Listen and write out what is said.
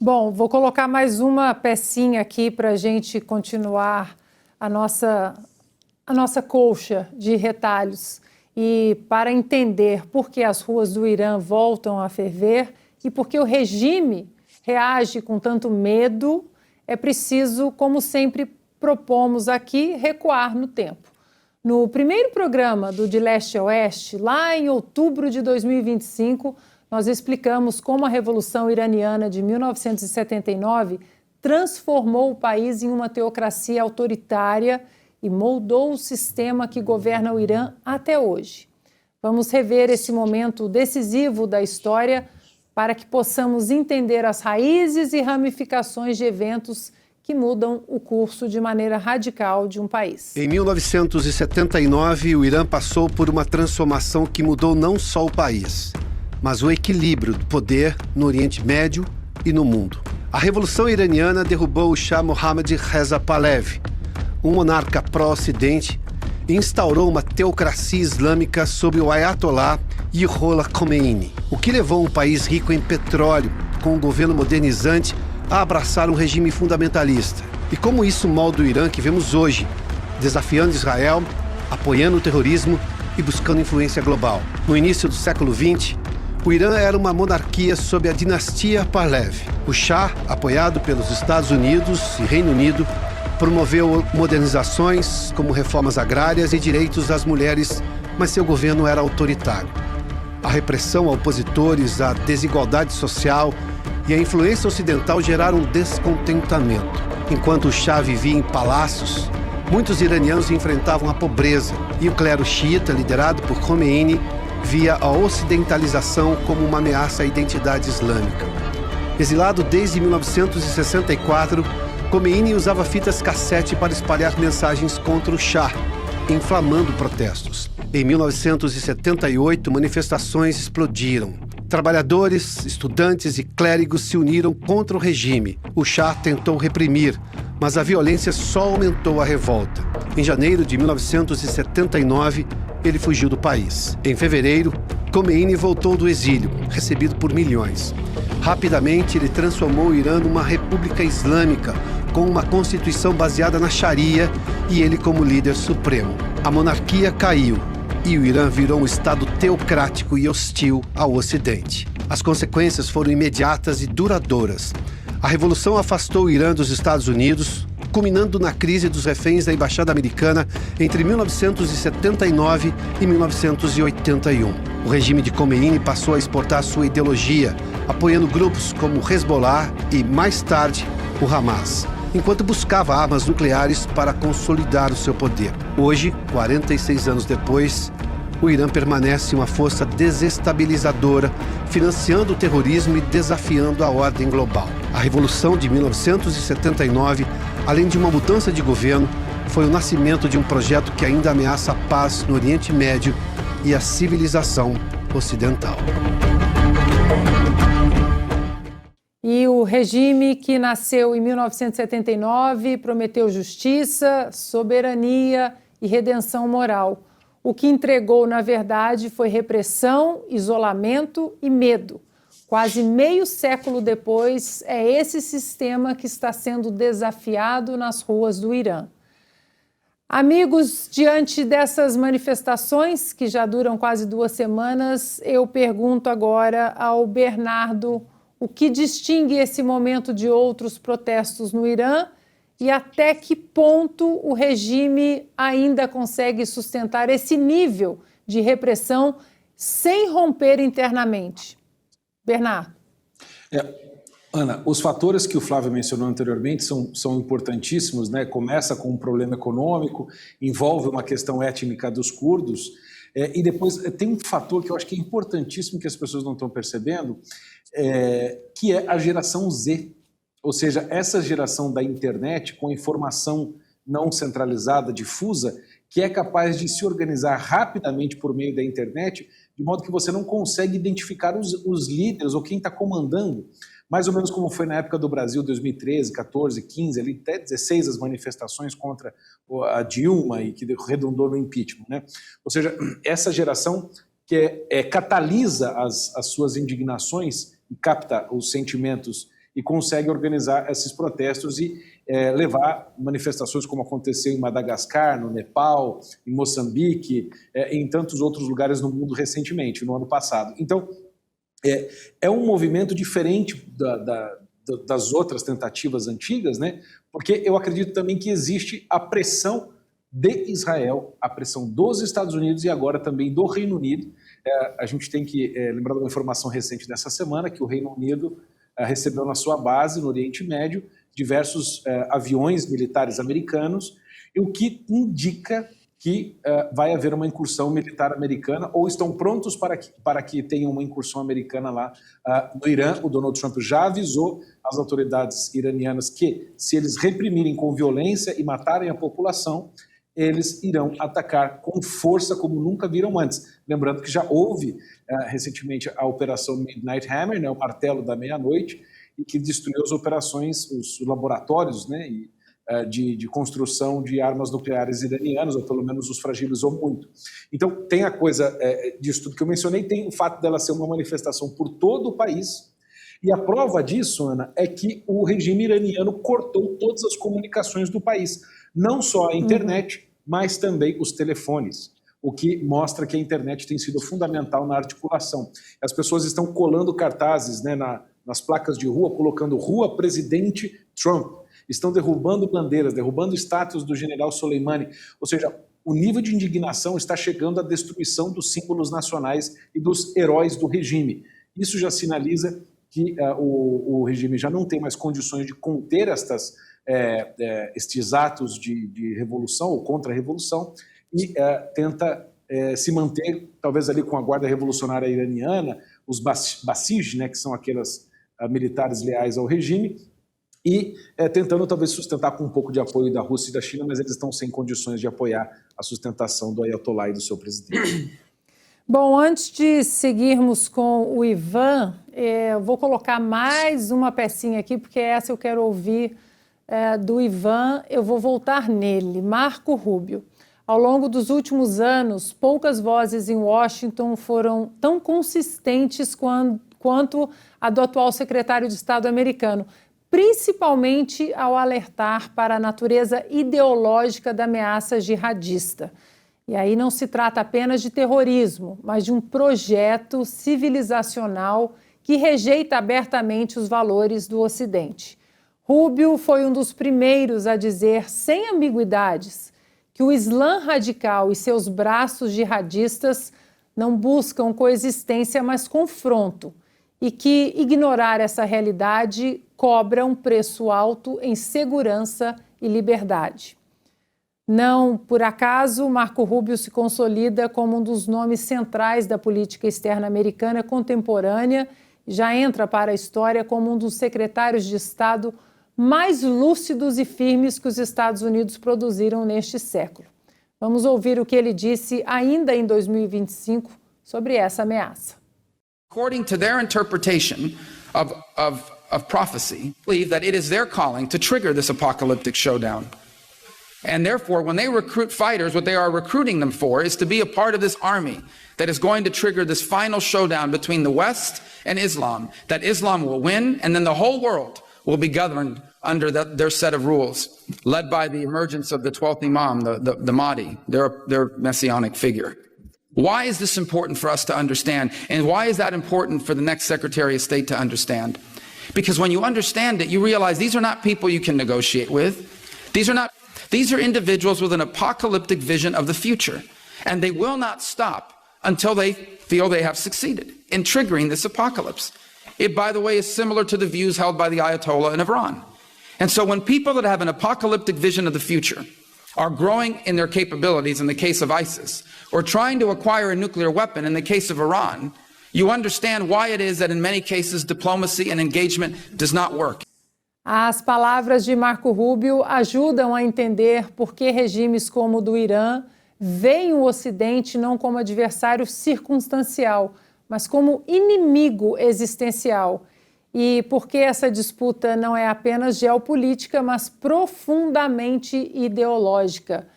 Bom, vou colocar mais uma pecinha aqui para a gente continuar a nossa colcha de retalhos. E para entender por que as ruas do Irã voltam a ferver e por que o regime reage com tanto medo, é preciso, como sempre propomos aqui, recuar no tempo. No primeiro programa do De Leste a Oeste, lá em outubro de 2025, nós explicamos como a Revolução Iraniana de 1979 transformou o país em uma teocracia autoritária e moldou o sistema que governa o Irã até hoje. Vamos rever esse momento decisivo da história para que possamos entender as raízes e ramificações de eventos que mudam o curso de maneira radical de um país. Em 1979, o Irã passou por uma transformação que mudou não só o país, mas o equilíbrio do poder no Oriente Médio e no mundo. A Revolução Iraniana derrubou o Shah Mohammad Reza Pahlavi, um monarca pró-ocidente, e instaurou uma teocracia islâmica sob o Ayatollah Ruhollah Khomeini, o que levou um país rico em petróleo, com um governo modernizante, a abraçar um regime fundamentalista. E como isso molda o Irã que vemos hoje, desafiando Israel, apoiando o terrorismo e buscando influência global. No início do século XX, o Irã era uma monarquia sob a dinastia Pahlavi. O Shah, apoiado pelos Estados Unidos e Reino Unido, promoveu modernizações como reformas agrárias e direitos das mulheres, mas seu governo era autoritário. A repressão a opositores, a desigualdade social e a influência ocidental geraram descontentamento. Enquanto o Shah vivia em palácios, muitos iranianos enfrentavam a pobreza e o clero xiita, liderado por Khomeini, via a ocidentalização como uma ameaça à identidade islâmica. Exilado desde 1964, Khomeini usava fitas cassete para espalhar mensagens contra o Shah, inflamando protestos. Em 1978, manifestações explodiram. Trabalhadores, estudantes e clérigos se uniram contra o regime. O Shah tentou reprimir, mas a violência só aumentou a revolta. Em janeiro de 1979, ele fugiu do país. Em fevereiro, Khomeini voltou do exílio, recebido por milhões. Rapidamente, ele transformou o Irã numa república islâmica, com uma constituição baseada na Sharia e ele como líder supremo. A monarquia caiu e o Irã virou um estado teocrático e hostil ao Ocidente. As consequências foram imediatas e duradouras. A revolução afastou o Irã dos Estados Unidos, culminando na crise dos reféns da Embaixada Americana entre 1979 e 1981. O regime de Khomeini passou a exportar sua ideologia, apoiando grupos como o Hezbollah e, mais tarde, o Hamas, enquanto buscava armas nucleares para consolidar o seu poder. Hoje, 46 anos depois, o Irã permanece uma força desestabilizadora, financiando o terrorismo e desafiando a ordem global. A Revolução de 1979, além de uma mudança de governo, foi o nascimento de um projeto que ainda ameaça a paz no Oriente Médio e a civilização ocidental. E o regime que nasceu em 1979 prometeu justiça, soberania e redenção moral. O que entregou, na verdade, foi repressão, isolamento e medo. Quase meio século depois, é esse sistema que está sendo desafiado nas ruas do Irã. Amigos, diante dessas manifestações, que já duram quase 2 semanas, eu pergunto agora ao Bernardo o que distingue esse momento de outros protestos no Irã e até que ponto o regime ainda consegue sustentar esse nível de repressão sem romper internamente. Bernardo. Ana, os fatores que o Flávio mencionou anteriormente são importantíssimos, né? Começa com um problema econômico, envolve uma questão étnica dos curdos, e depois tem um fator que eu acho que é importantíssimo que as pessoas não estão percebendo, que é a geração Z. Ou seja, essa geração da internet com informação não centralizada, difusa, que é capaz de se organizar rapidamente por meio da internet, de modo que você não consegue identificar os líderes ou quem está comandando, mais ou menos como foi na época do Brasil, 2013, 14, 15, ali até 16, as manifestações contra a Dilma e que redundou no impeachment, né? Ou seja, essa geração que catalisa as suas indignações e capta os sentimentos e consegue organizar esses protestos e levar manifestações como aconteceu em Madagascar, no Nepal, em Moçambique, em tantos outros lugares no mundo recentemente, no ano passado. Então, é um movimento diferente das outras tentativas antigas, né? Porque eu acredito também que existe a pressão de Israel, a pressão dos Estados Unidos e agora também do Reino Unido. A gente tem que lembrar de uma informação recente dessa semana, que o Reino Unido recebeu na sua base, no Oriente Médio, diversos aviões militares americanos, o que indica que vai haver uma incursão militar americana, ou estão prontos para que tenha uma incursão americana lá no Irã. O Donald Trump já avisou as autoridades iranianas que, se eles reprimirem com violência e matarem a população, eles irão atacar com força como nunca viram antes. Lembrando que já houve recentemente a Operação Midnight Hammer, né, o martelo da meia-noite, e que destruiu as operações, os laboratórios, né, de construção de armas nucleares iranianas, ou pelo menos os fragilizou muito. Então, tem a coisa disso tudo que eu mencionei, tem o fato dela ser uma manifestação por todo o país, e a prova disso, Ana, é que o regime iraniano cortou todas as comunicações do país, não só a internet, mas também os telefones, o que mostra que a internet tem sido fundamental na articulação. As pessoas estão colando cartazes, né, nas placas de rua, colocando Rua Presidente Trump, estão derrubando bandeiras, derrubando estátuas do general Soleimani, ou seja, o nível de indignação está chegando à destruição dos símbolos nacionais e dos heróis do regime. Isso já sinaliza que o regime já não tem mais condições de conter estes atos de revolução ou contra-revolução e tenta se manter, talvez ali com a Guarda Revolucionária Iraniana, os Basij, né, que são aquelas militares leais ao regime, e tentando talvez sustentar com um pouco de apoio da Rússia e da China, mas eles estão sem condições de apoiar a sustentação do Ayatollah e do seu presidente. Bom, antes de seguirmos com o Ivan, eu vou colocar mais uma pecinha aqui, porque essa eu quero ouvir do Ivan, eu vou voltar nele. Marco Rubio. Ao longo dos últimos anos, poucas vozes em Washington foram tão consistentes quanto a do atual secretário de Estado americano, principalmente ao alertar para a natureza ideológica da ameaça jihadista. E aí não se trata apenas de terrorismo, mas de um projeto civilizacional que rejeita abertamente os valores do Ocidente. Rubio foi um dos primeiros a dizer, sem ambiguidades, que o Islã radical e seus braços jihadistas não buscam coexistência, mas confronto, e que ignorar essa realidade cobra um preço alto em segurança e liberdade. Não por acaso, Marco Rubio se consolida como um dos nomes centrais da política externa americana contemporânea e já entra para a história como um dos secretários de Estado mais lúcidos e firmes que os Estados Unidos produziram neste século. Vamos ouvir o que ele disse ainda em 2025 sobre essa ameaça. According to their interpretation of prophecy, believe that it is their calling to trigger this apocalyptic showdown. And therefore, when they recruit fighters, what they are recruiting them for is to be a part of this army that is going to trigger this final showdown between the West and Islam, that Islam will win, and then the whole world will be governed under their set of rules, led by the emergence of the 12th Imam, the Mahdi, their messianic figure. Why is this important for us to understand? And why is that important for the next Secretary of State to understand? Because when you understand it, you realize these are not people you can negotiate with. These are individuals with an apocalyptic vision of the future. And they will not stop until they feel they have succeeded in triggering this apocalypse. It, by the way, is similar to the views held by the Ayatollah in Iran. And so when people that have an apocalyptic vision of the future are growing in their capabilities in the case of ISIS, or trying to acquire a nuclear weapon in the case of Iran, you understand why it is that in many cases diplomacy and engagement does not work. As palavras de Marco Rubio ajudam a entender por que regimes como o do Irã veem o Ocidente não como adversário circunstancial, mas como inimigo existencial. E por que essa disputa não é apenas geopolítica, mas profundamente ideológica.